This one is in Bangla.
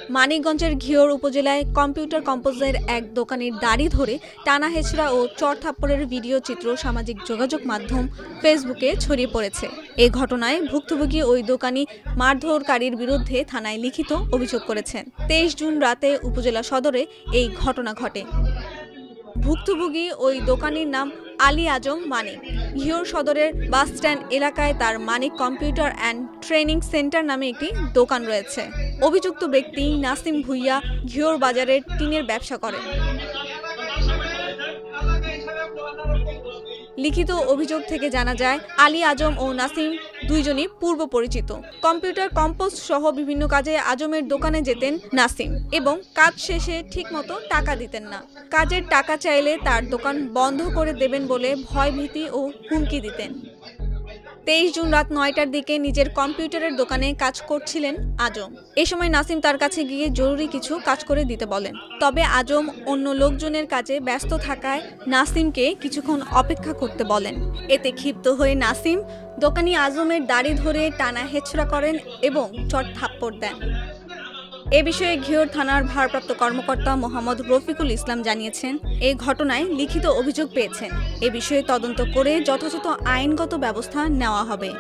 মানিকগঞ্জের ঘিওর উপজেলায় কম্পিউটার কম্পোজের এক দোকানের দাড়ি ধরে টানা হেঁচড়া ও চড়-থাপ্পড়ের ভিডিও চিত্র সামাজিক যোগাযোগ মাধ্যম ফেসবুকে ছড়িয়ে পড়েছে। এ ঘটনায় ভুক্তভোগী ওই দোকানি মারধরকারীর বিরুদ্ধে থানায় লিখিত অভিযোগ করেছেন। ২৩ জুন রাতে উপজেলা সদরে এই ঘটনা ঘটে। ভুক্তভোগী ওই দোকানির নাম আলী আজম মানিক। ঘিওর সদরের বাসস্ট্যান্ড এলাকায় তার মানিক কম্পিউটার অ্যান্ড ট্রেনিং সেন্টার নামে একটি দোকান রয়েছে। অভিযুক্ত ব্যক্তি নাসিম ভুইয়া ঘিওর বাজারের টিনের ব্যবসা করেন। লিখিত অভিযোগ থেকে জানা যায়, আলী আজম ও নাসিম দুইজনই পূর্ব পরিচিত। কম্পিউটার কম্পোজ সহ বিভিন্ন কাজে আজমের দোকানে যেতেন নাসিম এবং কাজ শেষে ঠিকমতো টাকা দিতেন না। কাজের টাকা চাইলে তার দোকান বন্ধ করে দেবেন বলে ভয়ভীতি ও হুমকি দিতেন। ২৩ জুন রাত ৯টার দিকে নিজের কম্পিউটারের দোকানে কাজ করছিলেন আজম। এ সময় নাসিম তার কাছে গিয়ে জরুরি কিছু কাজ করে দিতে বলেন। তবে আজম অন্য লোকজনের কাজে ব্যস্ত থাকায় নাসিমকে কিছুক্ষণ অপেক্ষা করতে বলেন। এতে ক্ষিপ্ত হয়ে নাসিম দোকানি আজমের দাড়ি ধরে টানা হেঁচড়া করেন এবং চড়-থাপ্পড় দেন। এ বিষয়ে ঘিওর থানার ভারপ্রাপ্ত কর্মকর্তা মোহাম্মদ রফিকুল ইসলাম জানিয়েছেন, এই ঘটনায় লিখিত অভিযোগ পেয়েছেন। এ বিষয়ে তদন্ত করে যথাযথ আইনগত ব্যবস্থা নেওয়া হবে।